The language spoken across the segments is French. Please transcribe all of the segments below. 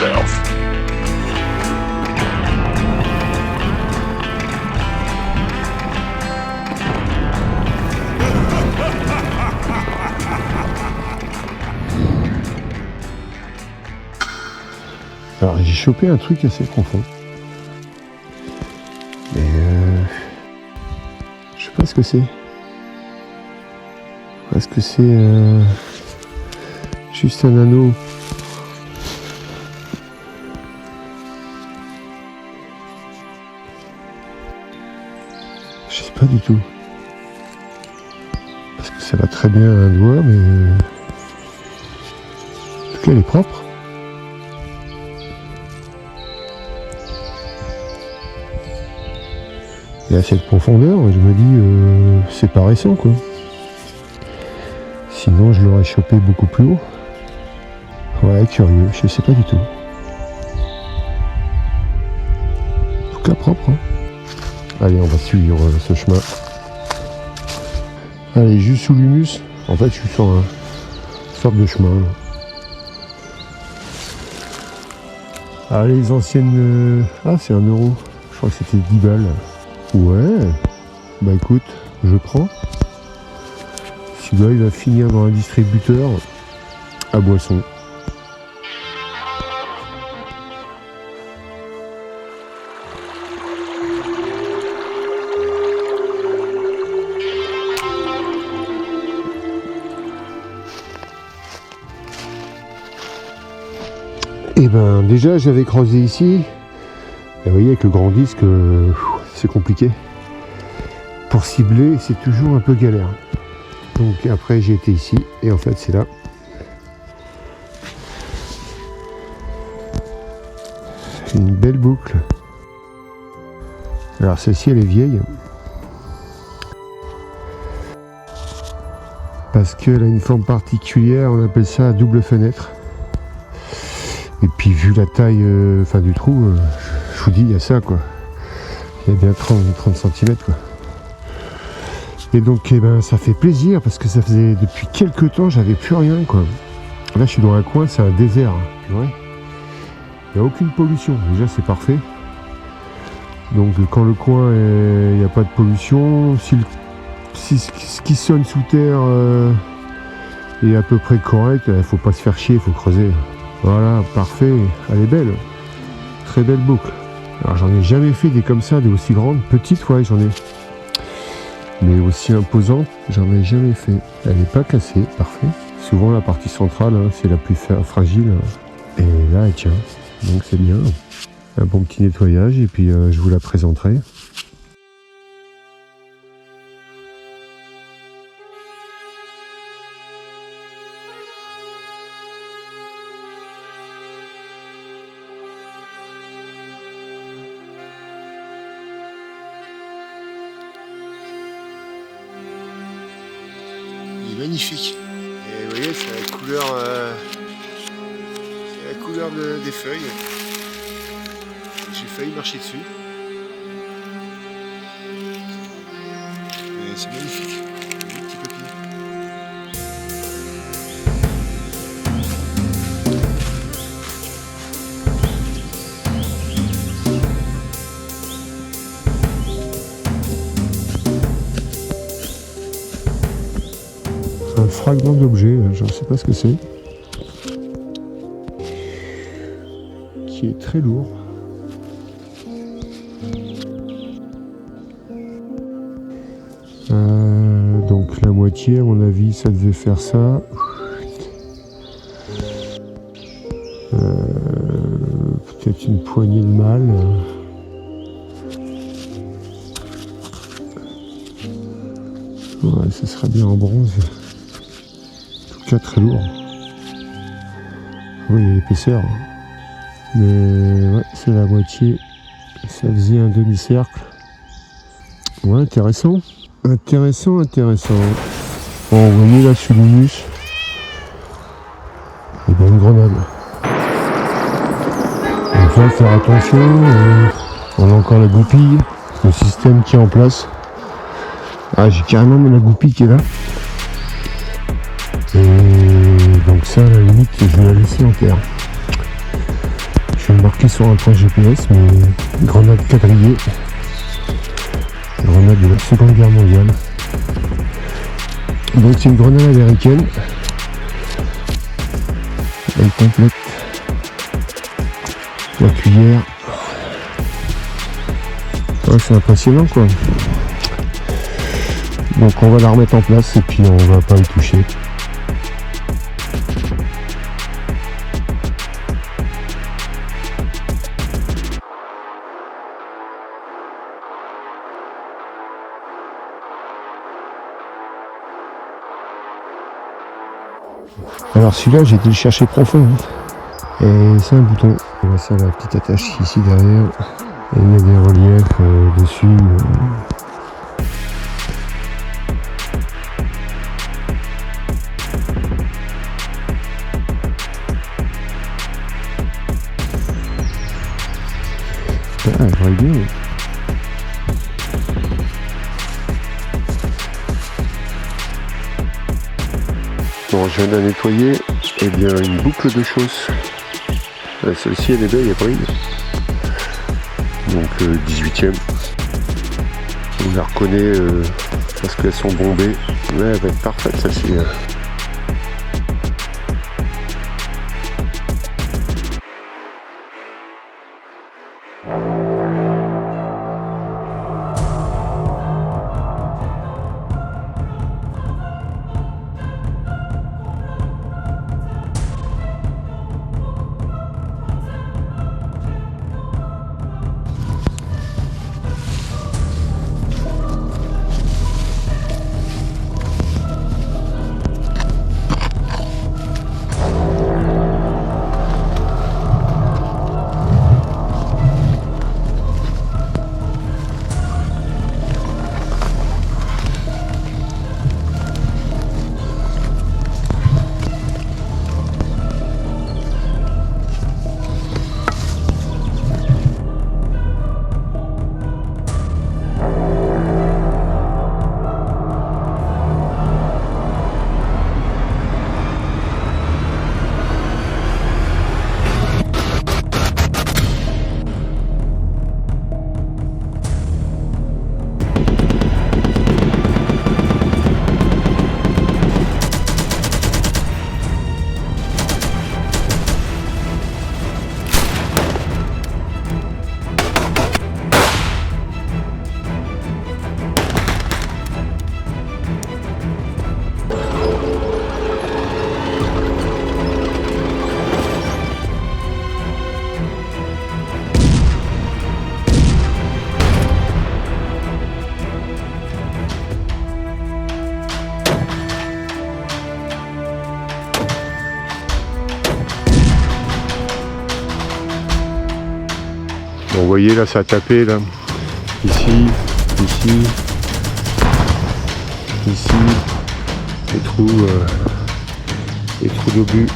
yourself. Alors j'ai chopé un truc assez profond. Mais je sais pas ce que c'est. Est-ce que c'est juste un anneau? Je sais pas du tout. Parce que ça va très bien à un doigt, mais en tout cas elle est propre. Et à cette profondeur, je me dis, c'est pas récent quoi. Sinon, je l'aurais chopé beaucoup plus haut. Ouais, curieux, je sais pas du tout. En tout cas, propre. Hein. Allez, on va suivre ce chemin. Allez, juste sous l'humus. En fait, je suis sur une sorte de chemin. Ah, les anciennes... Ah, c'est 1 euro. Je crois que c'était 10 balles. Ouais, bah écoute, je prends. Celui-là, il va finir dans un distributeur à boisson. Et ben déjà, j'avais creusé ici. Et vous voyez, avec le grand disque, c'est compliqué. Pour cibler, c'est toujours un peu galère. Donc après, j'ai été ici, et en fait, c'est là. Une belle boucle. Alors celle-ci, elle est vieille. Parce qu'elle a une forme particulière, on appelle ça double fenêtre. Et puis vu la taille du trou, je vous dis, il y a ça quoi. Il y a bien 30 cm quoi. Et donc ça fait plaisir parce que ça faisait depuis quelques temps j'avais plus rien quoi. Là je suis dans un coin, c'est un désert. Hein. Ouais. Il n'y a aucune pollution, déjà c'est parfait. Donc quand le coin il n'y a pas de pollution, si ce qui sonne sous terre est à peu près correct, il ne faut pas se faire chier, il faut creuser. Voilà, parfait, elle est belle. Très belle boucle. Alors j'en ai jamais fait des comme ça, des aussi grandes. Petites, ouais, j'en ai. Mais aussi imposante, j'en ai jamais fait. Elle n'est pas cassée, parfait. Souvent la partie centrale, hein, c'est la plus fragile. Et là, elle tient. Donc c'est bien. Un bon petit nettoyage et puis je vous la présenterai. Magnifique. Et vous voyez, c'est la couleur des feuilles. J'ai failli marcher dessus. Mais c'est magnifique. Les petits papillons. Un fragment d'objet, je ne sais pas ce que c'est, qui est très lourd. Donc la moitié, à mon avis, ça devait faire ça. Peut-être une poignée de malle. Ouais, ça serait bien en bronze. Très lourd. Oui, il y a l'épaisseur. Mais ouais, c'est la moitié. Ça faisait un demi-cercle. Ouais, intéressant. Intéressant. Bon, vous voyez là sur l'humus. Et bien une grenade. Donc là, faire attention. On a encore la goupille. Le système qui est en place. Ah, j'ai carrément la goupille qui est là. Et donc ça, à la limite, je vais la laisser en terre. marqué sur un point GPS, mais grenade quadrillée. Grenade de la Seconde Guerre mondiale. Donc c'est une grenade américaine. Elle complète la cuillère. Ouais, c'est impressionnant quoi. Donc on va la remettre en place et puis on va pas y toucher. Alors celui-là j'ai été le chercher profond. Et c'est un bouton. On voit ça, la petite attache ici derrière. Et il y a des reliefs dessus. Ah, je vois bien. Bon, je viens de nettoyer. Eh bien, une boucle de chausses. Celle-ci, elle est belle, elle brille. Donc 18e. On la reconnaît parce qu'elles sont bombées. Ouais, elle va être parfaite, celle-ci. Bon, vous voyez là, ça a tapé là. Ici, ici, ici, les trous d'obus.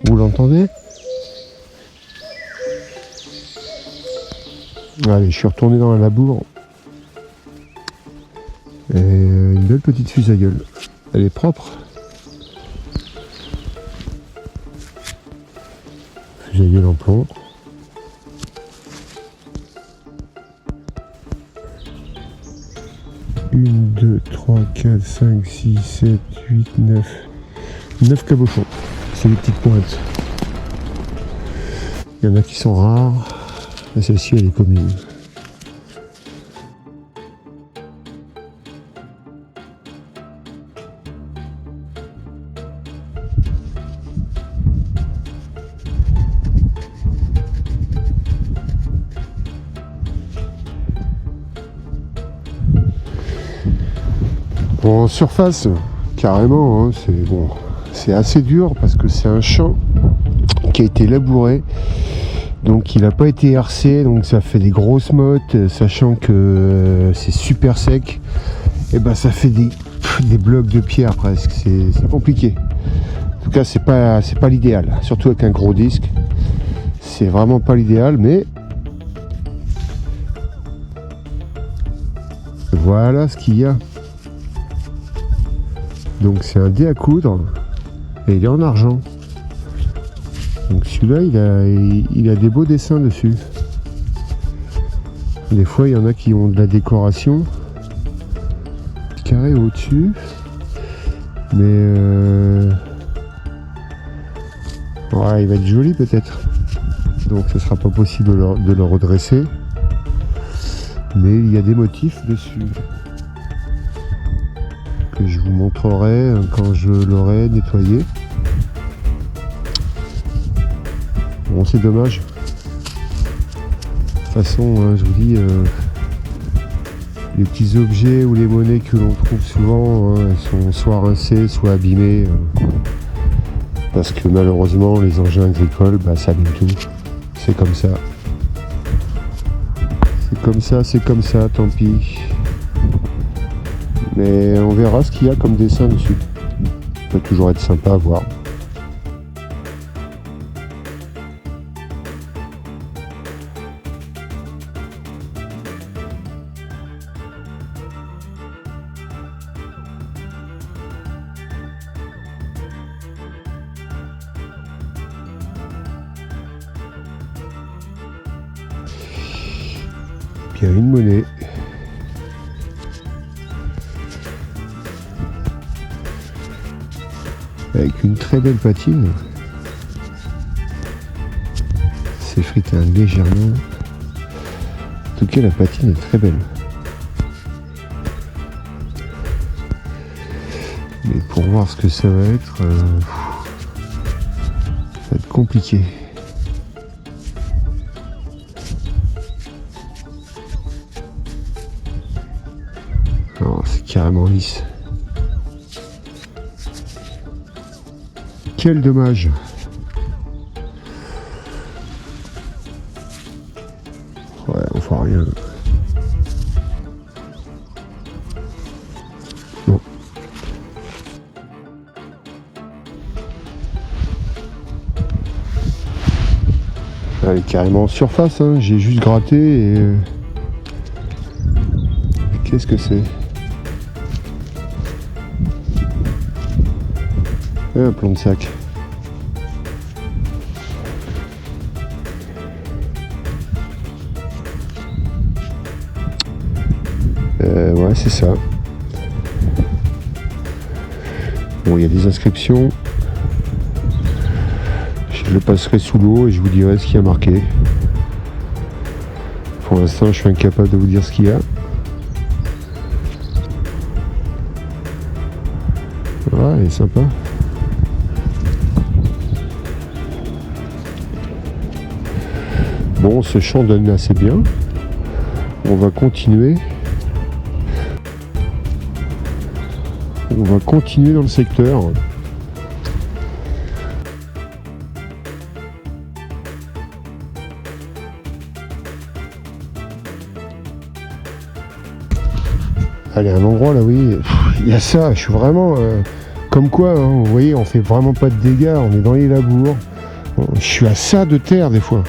Vous l'entendez? Allez, je suis retourné dans la labour. Et une belle petite fusil à gueule. Elle est propre. Fusil à gueule en plomb. Une, 2, 3, 4, 5, 6, 7, 8, 9. 9 cabochons. C'est des petites pointes. Il y en a qui sont rares. Et celle-ci, elle est commune. Bon, en surface, carrément, hein, c'est assez dur parce que c'est un champ qui a été labouré. Donc il n'a pas été hercé, donc ça fait des grosses mottes, sachant que c'est super sec. Et ben ça fait des blocs de pierre presque, c'est compliqué. En tout cas c'est pas l'idéal, surtout avec un gros disque. C'est vraiment pas l'idéal, mais Voilà ce qu'il y a. Donc c'est un dé à coudre et il est en argent. Donc celui-là il a des beaux dessins dessus. Des fois il y en a qui ont de la décoration. Carré au-dessus. Mais ouais, il va être joli peut-être. Donc ce sera pas possible de le redresser. Mais il y a des motifs dessus. Que je vous montrerai quand je l'aurai nettoyé. Bon, c'est dommage. De toute façon, je vous dis, les petits objets ou les monnaies que l'on trouve souvent, elles sont soit rincées, soit abîmées. Parce que malheureusement, les engins agricoles, ça abîme tout. C'est comme ça. C'est comme ça, tant pis. Mais on verra ce qu'il y a comme dessin dessus. Ça peut toujours être sympa à voir. Bien, une monnaie. Avec une très belle patine. S'effrite légèrement. En tout cas, la patine est très belle. Mais pour voir ce que ça va être, ça va être compliqué. Oh, c'est carrément lisse. Quel dommage. Ouais, on fera rien. Bon. Elle est carrément en surface, hein. J'ai juste gratté et... Qu'est-ce que c'est? Un plomb de sac. Ouais, c'est ça. Bon, il y a des inscriptions. Je le passerai sous l'eau et je vous dirai ce qu'il y a marqué. Pour l'instant, je suis incapable de vous dire ce qu'il y a. Ouais, il est sympa. Bon, ce champ donne assez bien. On va continuer. On va continuer dans le secteur. Allez, un endroit là, oui, il y a ça, je suis vraiment... comme quoi, hein, vous voyez, on fait vraiment pas de dégâts, on est dans les labours. Je suis à ça de terre des fois.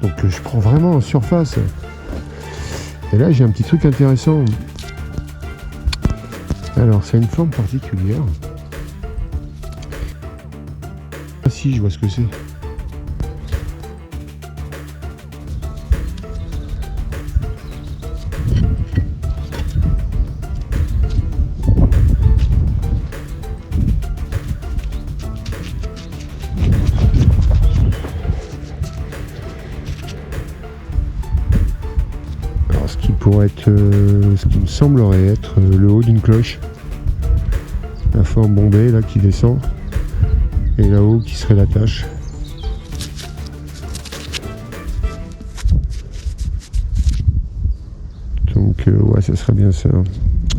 Donc je prends vraiment en surface. Et là, j'ai un petit truc intéressant. Alors, c'est une forme particulière. Ah si, je vois ce que c'est. Alors, ce qui pourrait être, ce qui me semblerait être le haut d'une cloche. La forme bombée là qui descend. Et là-haut qui serait la tâche. Donc ouais, ça serait bien ça.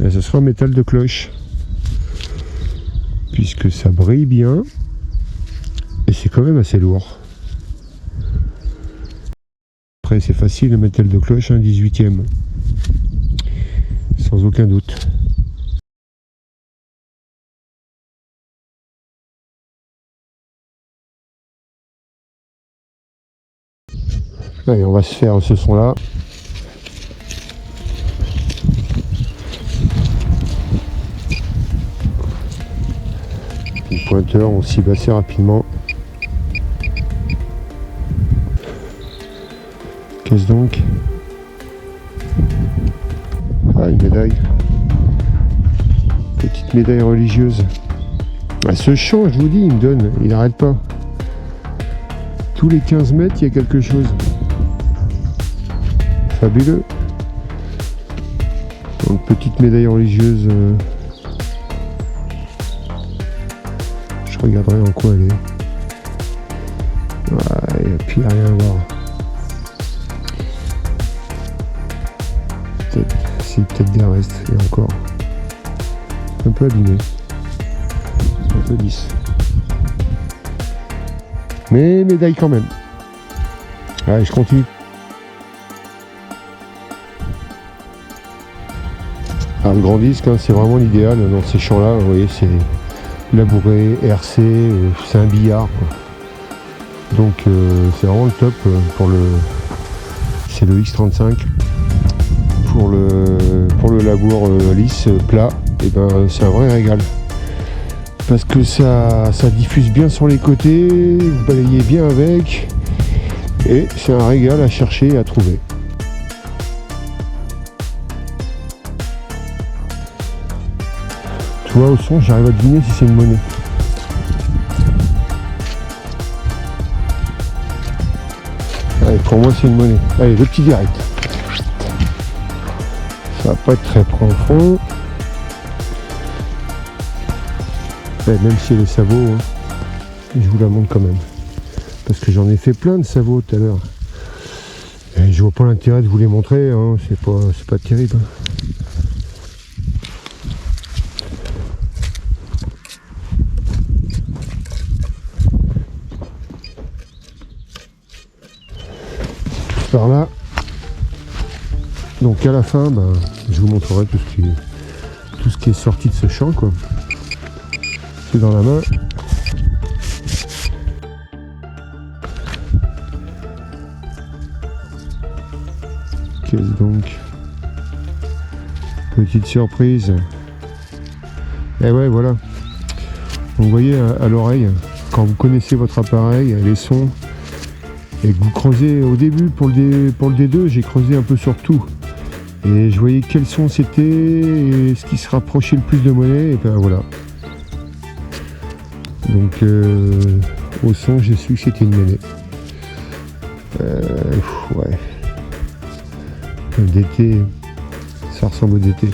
Et ça sera en métal de cloche. Puisque ça brille bien. Et c'est quand même assez lourd. Après c'est facile, le métal de cloche, un 18e. Sans aucun doute. Allez, on va se faire ce son là. Une pointeur, on cible assez rapidement. Qu'est-ce donc? Ah, une médaille. Petite médaille religieuse. Ah, ce champ, je vous dis, il me donne, il n'arrête pas. Tous les 15 mètres, il y a quelque chose. Fabuleux. Donc, petite médaille religieuse. Je regarderai en quoi elle est. Ouais, il n'y a plus rien à voir. C'est peut-être des restes, et encore. Un peu abîmé. Un peu lisse. Mais médaille quand même. Allez, je continue. Alors, le grand disque, hein, c'est vraiment l'idéal dans ces champs-là. Vous voyez, c'est labouré, RC, c'est un billard, quoi. Donc, c'est vraiment le top pour le. C'est le X35. Pour le labour lisse, plat, et ben c'est un vrai régal. Parce que ça diffuse bien sur les côtés, vous balayez bien avec, et c'est un régal à chercher et à trouver. Tu vois, au son, j'arrive à deviner si c'est une monnaie. Allez, pour moi c'est une monnaie. Allez, le petit direct. Ça va pas être très profond. Ouais, même si elle est sabot, hein, je vous la montre quand même. Parce que j'en ai fait plein de sabots tout à l'heure. Et je vois pas l'intérêt de vous les montrer, hein, c'est pas terrible. Par là. Donc à la fin, ben, je vous montrerai tout ce qui est sorti de ce champ, quoi. C'est dans la main. Qu'est-ce donc? Petite surprise. Et ouais, voilà. Donc, vous voyez à l'oreille, quand vous connaissez votre appareil, les sons, et que vous creusez au début pour le D2, j'ai creusé un peu sur tout. Et je voyais quel son c'était et ce qui se rapprochait le plus de monnaie, et ben voilà. Donc au son, j'ai su que c'était une monnaie. Ouais. Un DT, ça ressemble au DT.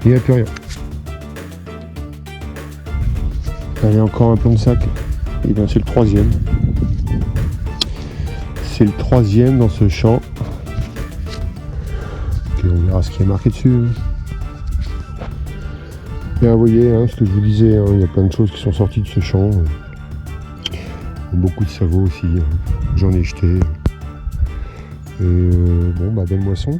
Il n'y a plus rien. Allez, encore un plomb de sac. Et bien c'est le troisième. C'est le troisième dans ce champ. Et on verra ce qui est marqué dessus. Et vous voyez, hein, ce que je vous disais, hein, il y a plein de choses qui sont sorties de ce champ. Beaucoup de sabots aussi, j'en ai jeté. Et bon, bah belle moisson.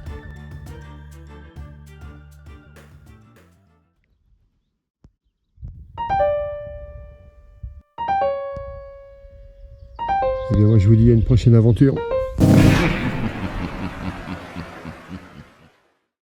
Et bien moi je vous dis à une prochaine aventure.